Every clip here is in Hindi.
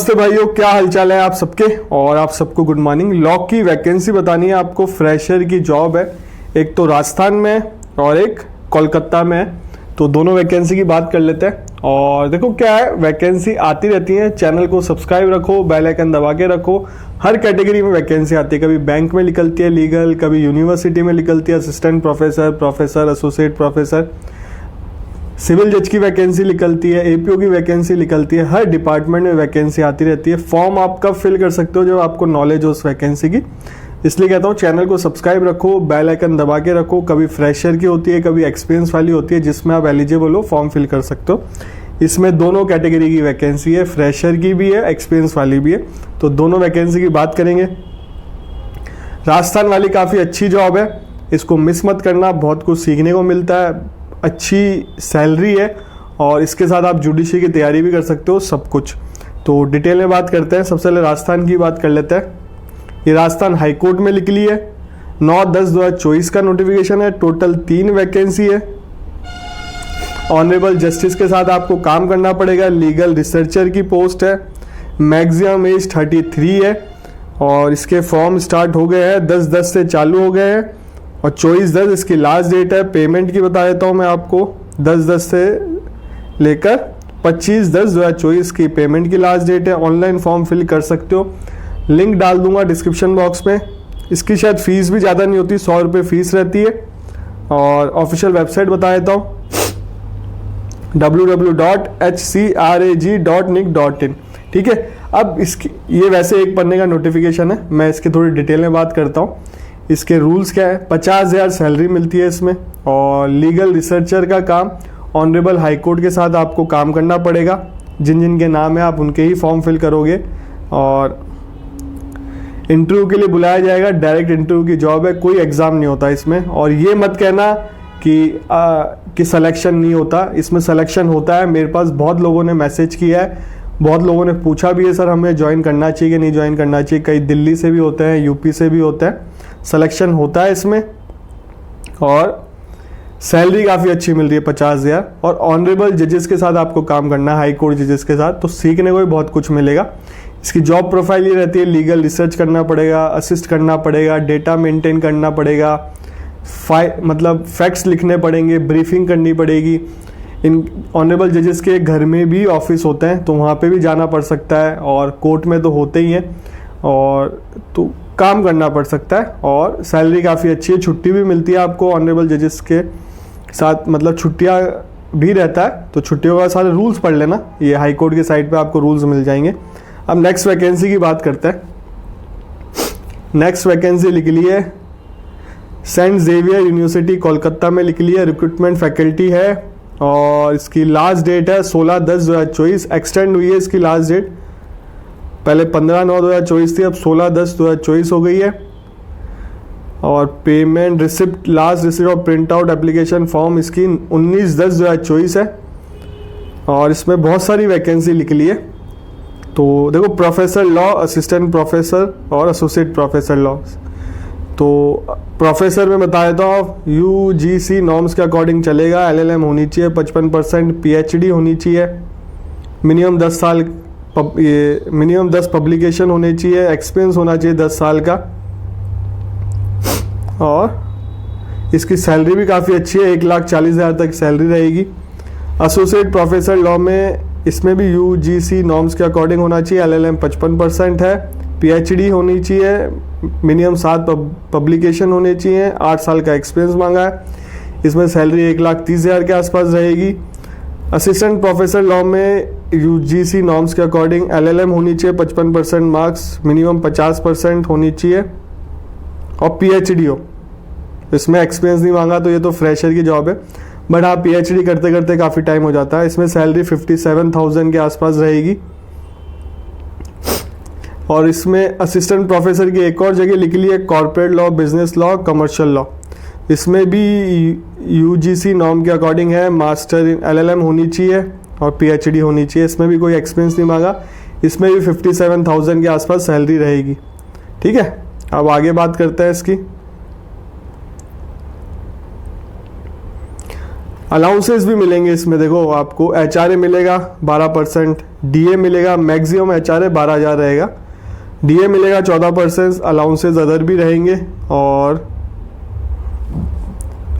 नमस्ते भाइयों, क्या हालचाल है आप सबके। और आप सबको गुड मॉर्निंग। लॉ की वैकेंसी बतानी है आपको। फ्रेशर की जॉब है, एक तो राजस्थान में है और एक कोलकाता में है। तो दोनों वैकेंसी की बात कर लेते हैं। और देखो क्या है, वैकेंसी आती रहती है। चैनल को सब्सक्राइब रखो, बेल आइकन दबा के रखो। हर कैटेगरी में वैकेंसी आती है। कभी बैंक में निकलती है लीगल, कभी यूनिवर्सिटी में निकलती है assistant professor, professor, associate professor. Civil जज की वैकेंसी निकलती है, एपीओ की वैकेंसी निकलती है। हर डिपार्टमेंट में वैकेंसी आती रहती है। फॉर्म आप कब फिल कर सकते हो, जब आपको नॉलेज हो उस वैकेंसी की। इसलिए कहता हूँ चैनल को सब्सक्राइब रखो, बेल आइकन दबा के रखो। कभी फ्रेशर की होती है, कभी एक्सपीरियंस वाली होती है, जिसमें आप एलिजिबल हो फॉर्म फिल कर सकते हो। इसमें दोनों कैटेगरी की वैकेंसी है, फ्रेशर की भी है, एक्सपीरियंस वाली भी है। तो दोनों वैकेंसी की बात करेंगे। राजस्थान वाली काफ़ी अच्छी जॉब है, इसको मिस मत करना। बहुत कुछ सीखने को मिलता है, अच्छी सैलरी है और इसके साथ आप जुडिशरी की तैयारी भी कर सकते हो, सब कुछ। तो डिटेल में बात करते हैं। सबसे पहले राजस्थान की बात कर लेते हैं। ये राजस्थान हाई कोर्ट में निकली है। 9/10/2024 का नोटिफिकेशन है। टोटल 3 वैकेंसी है। ऑनरेबल जस्टिस के साथ आपको काम करना पड़ेगा। लीगल रिसर्चर की पोस्ट है। मैक्सिमम एज 33 है और इसके फॉर्म स्टार्ट हो गए हैं। 10/10 से चालू हो गए हैं और 24/10 इसकी लास्ट डेट है। पेमेंट की बता देता हूँ मैं आपको। 10/10 से लेकर 25/10/2024 की पेमेंट की लास्ट डेट है। ऑनलाइन फॉर्म फिल कर सकते हो, लिंक डाल दूंगा डिस्क्रिप्शन बॉक्स में। इसकी शायद फीस भी ज़्यादा नहीं होती, 100 रुपये फीस रहती है। और ऑफिशियल वेबसाइट बता देता हूँ, www.hcrag.nic.in। ठीक है। अब इसकी ये वैसे एक पन्ने का नोटिफिकेशन है, मैं इसकी थोड़ी डिटेल में बात करता हूँ। इसके रूल्स क्या है। 50,000 सैलरी मिलती है इसमें। और लीगल रिसर्चर का काम ऑनरेबल हाई कोर्ट के साथ आपको काम करना पड़ेगा। जिन जिन के नाम है आप उनके ही फॉर्म फिल करोगे और इंटरव्यू के लिए बुलाया जाएगा। डायरेक्ट इंटरव्यू की जॉब है, कोई एग्ज़ाम नहीं होता इसमें। और ये मत कहना कि सिलेक्शन नहीं होता, इसमें सिलेक्शन होता है। मेरे पास बहुत लोगों ने मैसेज किया है, बहुत लोगों ने पूछा भी है, सर हमें ज्वाइन करना चाहिए कि नहीं ज्वाइन करना चाहिए। कई दिल्ली से भी होते हैं, यूपी से भी होते हैं। सिलेक्शन होता है इसमें और सैलरी काफ़ी अच्छी मिल रही है, 50,000। और ऑनरेबल जजेस के साथ आपको काम करना है, हाई कोर्ट जजेस के साथ। तो सीखने को भी बहुत कुछ मिलेगा। इसकी जॉब प्रोफाइल ये रहती है, लीगल रिसर्च करना पड़ेगा, असिस्ट करना पड़ेगा, डेटा मेंटेन करना पड़ेगा, मतलब फैक्ट्स लिखने पड़ेंगे, ब्रीफिंग करनी पड़ेगी। इन ऑनरेबल जजेस के घर में भी ऑफिस होते हैं, तो वहाँ पे भी जाना पड़ सकता है। और कोर्ट में तो होते ही हैं, और तो काम करना पड़ सकता है। और सैलरी काफ़ी अच्छी है, छुट्टी भी मिलती है आपको ऑनरेबल जजेस के साथ, मतलब छुट्टियाँ भी रहता है। तो छुट्टियों का सारे रूल्स पढ़ लेना, ये हाई कोर्ट के साइट पे आपको रूल्स मिल जाएंगे। अब नेक्स्ट वैकेंसी की बात करते हैं। नेक्स्ट वैकेंसी निकली है सेंट जेवियर यूनिवर्सिटी कोलकाता में निकली है। रिक्रूटमेंट फैकल्टी है और इसकी लास्ट डेट है 16/10/2024। एक्सटेंड हुई है इसकी लास्ट डेट, पहले 15/9/2024 थी, अब 16/10/2024 हो गई है। और पेमेंट रिसिप्ट, लास्ट रिसिप्ट और प्रिंट आउट एप्लीकेशन फॉर्म इसकी 19/10/2024 है। और इसमें बहुत सारी वैकेंसी निकली है। तो देखो, प्रोफेसर लॉ, असिस्टेंट प्रोफेसर और एसोसिएट प्रोफेसर लॉ। तो प्रोफेसर में बता देता हूँ, UGC नॉर्म्स के अकॉर्डिंग चलेगा। LLM होनी चाहिए 55%, PhD होनी चाहिए, मिनिमम 10 साल, मिनिमम 10 पब्लिकेशन होने चाहिए, एक्सपीरियंस होना चाहिए 10 साल का। और इसकी सैलरी भी काफ़ी अच्छी है, 1,40,000 तक सैलरी रहेगी। एसोसिएट प्रोफेसर लॉ में इसमें भी UGC नॉर्म्स के अकॉर्डिंग होना चाहिए। LLM 55% है, PhD होनी चाहिए, मिनिमम 7 पब्लिकेशन होने चाहिए, 8 साल का एक्सपीरियंस मांगा है। इसमें सैलरी 1,30,000 के आसपास रहेगी। असिस्टेंट प्रोफेसर लॉ में UGC नॉर्म्स के अकॉर्डिंग LLM होनी चाहिए 55% मार्क्स, मिनिमम 50% होनी चाहिए और PhD हो। इसमें एक्सपीरियंस नहीं मांगा, तो ये तो फ्रेशर की जॉब है। बट हाँ, PhD करते करते काफ़ी टाइम हो जाता है। इसमें सैलरी 57,000 के आसपास रहेगी। और इसमें असिस्टेंट प्रोफेसर की एक और जगह निकली है, corporate law, business law, commercial law. इसमें भी UGC नॉर्म के अकॉर्डिंग है, मास्टर इन LLM होनी चाहिए और PhD होनी चाहिए। इसमें भी कोई एक्सपीरियंस नहीं मांगा। इसमें भी 57,000 के आसपास सैलरी रहेगी। ठीक है, अब आगे बात करते हैं इसकी। अलाउंसेस भी मिलेंगे इसमें, देखो आपको HRA मिलेगा 12%, DA मिलेगा, मैक्सिमम HRA 12,000 रहेगा, DA मिलेगा 14%, अलाउंसेस अदर भी रहेंगे। और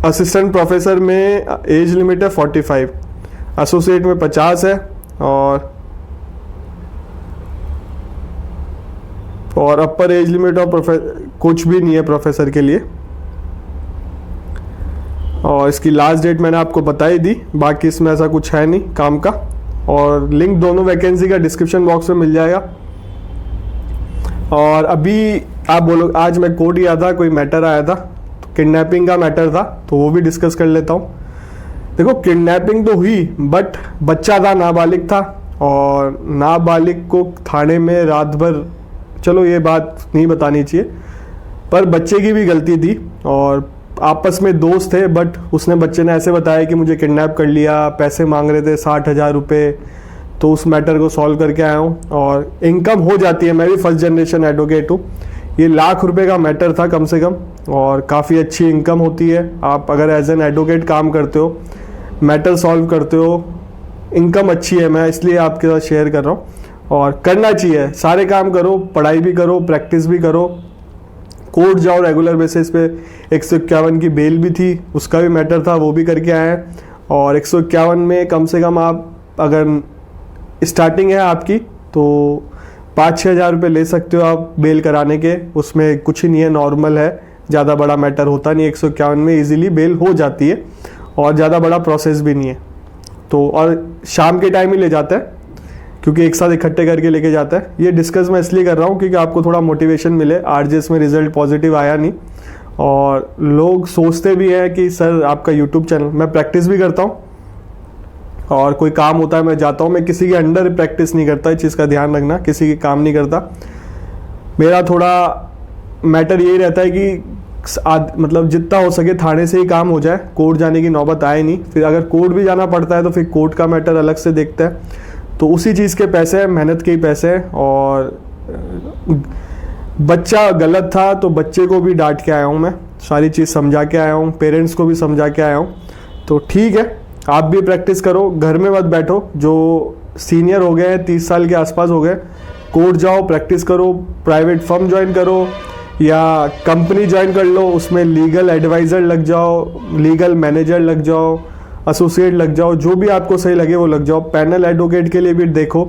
असिस्टेंट प्रोफेसर में एज लिमिट है 45, एसोसिएट में 50 है, और अपर एज लिमिट और कुछ भी नहीं है प्रोफेसर के लिए। और इसकी लास्ट डेट मैंने आपको बता ही दी, बाकी इसमें ऐसा कुछ है नहीं काम का। और लिंक दोनों वैकेंसी का डिस्क्रिप्शन बॉक्स में मिल जाएगा। और अभी आप बोलो, आज मैं कोर्ट गया था, कोई मैटर आया था, तो किडनैपिंग का मैटर था, तो वो भी डिस्कस कर लेता हूँ। देखो किडनैपिंग तो हुई, बट बच्चा था, नाबालिग था, और नाबालिग को थाने में रात भर, चलो ये बात नहीं बतानी चाहिए, पर बच्चे की भी गलती थी। और आपस में दोस्त थे, बट बच्चे ने ऐसे बताया कि मुझे किडनैप कर लिया, पैसे मांग रहे थे 60,000 रुपये, तो उस मैटर को सॉल्व करके आया हूँ। और इनकम हो जाती है, मैं भी फर्स्ट जनरेशन एडवोकेट हूँ, ये लाख रुपए का मैटर था कम से कम, और काफ़ी अच्छी इनकम होती है। आप अगर एज एन एडवोकेट काम करते हो, मैटर सॉल्व करते हो, इनकम अच्छी है, मैं इसलिए आपके साथ शेयर कर रहा हूँ। और करना चाहिए, सारे काम करो, पढ़ाई भी करो, प्रैक्टिस भी करो, कोर्ट जाओ रेगुलर बेसिस पे। 151 की बेल भी थी, उसका भी मैटर था, वो भी करके आए हैं। और 151 में कम से कम आप अगर स्टार्टिंग है आपकी तो 5-6 हज़ार रुपये ले सकते हो आप बेल कराने के, उसमें कुछ ही नहीं है, नॉर्मल है, ज़्यादा बड़ा मैटर होता नहीं। 151 में इजीली बेल हो जाती है, और ज़्यादा बड़ा प्रोसेस भी नहीं है। तो और शाम के टाइम ही ले जाता है, क्योंकि एक साथ इकट्ठे करके लेके जाता है। ये डिस्कस मैं इसलिए कर रहा हूँ क्योंकि आपको थोड़ा मोटिवेशन मिले। RJS में रिजल्ट पॉजिटिव आया नहीं, और लोग सोचते भी हैं कि सर आपका यूट्यूब चैनल, मैं प्रैक्टिस भी करता हूँ, और कोई काम होता है मैं जाता हूँ, मैं किसी के अंडर प्रैक्टिस नहीं करता, इस चीज़ का ध्यान रखना, किसी के काम नहीं करता। मेरा थोड़ा मैटर यही रहता है कि मतलब जितना हो सके थाने से ही काम हो जाए, कोर्ट जाने की नौबत आए नहीं। फिर अगर कोर्ट भी जाना पड़ता है तो फिर कोर्ट का मैटर अलग से देखता है। तो उसी चीज़ के पैसे हैं, मेहनत के ही पैसे हैं। और बच्चा गलत था तो बच्चे को भी डांट के आया हूँ, मैं सारी चीज़ समझा के आया हूँ, पेरेंट्स को भी समझा के आया हूँ। तो ठीक है, आप भी प्रैक्टिस करो, घर में मत बैठो। जो सीनियर हो गए हैं, 30 साल के आसपास हो गए, कोर्ट जाओ, प्रैक्टिस करो, प्राइवेट फर्म ज्वाइन करो या कंपनी ज्वाइन कर लो, उसमें लीगल एडवाइज़र लग जाओ, लीगल मैनेजर लग जाओ, एसोसिएट लग जाओ, जो भी आपको सही लगे वो लग जाओ। पैनल एडवोकेट के लिए भी देखो,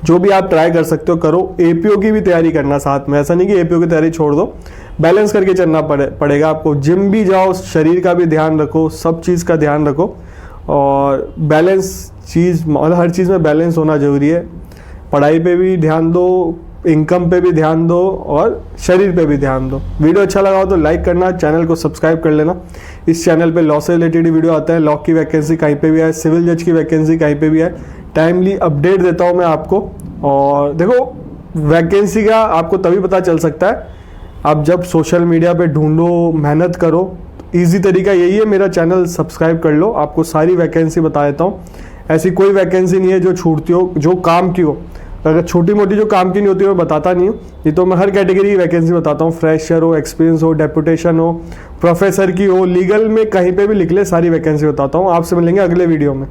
जो भी आप ट्राई कर सकते हो करो। APO की भी तैयारी करना साथ में, ऐसा नहीं कि APO की तैयारी छोड़ दो, बैलेंस करके चलना पड़ेगा आपको। जिम भी जाओ, शरीर का भी ध्यान रखो, सब चीज़ का ध्यान रखो, और बैलेंस चीज़, मतलब हर चीज़ में बैलेंस होना ज़रूरी है। पढ़ाई पे भी ध्यान दो, इनकम पे भी ध्यान दो, और शरीर पे भी ध्यान दो। वीडियो अच्छा लगा हो तो लाइक करना, चैनल को सब्सक्राइब कर लेना। इस चैनल पे लॉ से रिलेटेड वीडियो आता है, लॉ की वैकेंसी कहीं पे भी आए, सिविल जज की वैकेंसी कहीं पे भी आए, टाइमली अपडेट देता हूँ मैं आपको। और देखो वैकेंसी का आपको तभी पता चल सकता है आप जब सोशल मीडिया पे ढूंढो, मेहनत करो। ईजी तरीका यही है, मेरा चैनल सब्सक्राइब कर लो, आपको सारी वैकेंसी बता देता हूँ। ऐसी कोई वैकेंसी नहीं है जो छूटती हो, जो काम की हो। अगर छोटी मोटी जो काम की नहीं होती मैं बताता नहीं हूँ, नहीं तो मैं हर कैटेगरी की वैकेंसी बताता हूँ। फ्रेशर हो, एक्सपीरियंस हो, डेपुटेशन हो, प्रोफेसर की हो, लीगल में कहीं पे भी लिख ले, सारी वैकेंसी बताता हूँ। आपसे मिलेंगे अगले वीडियो में।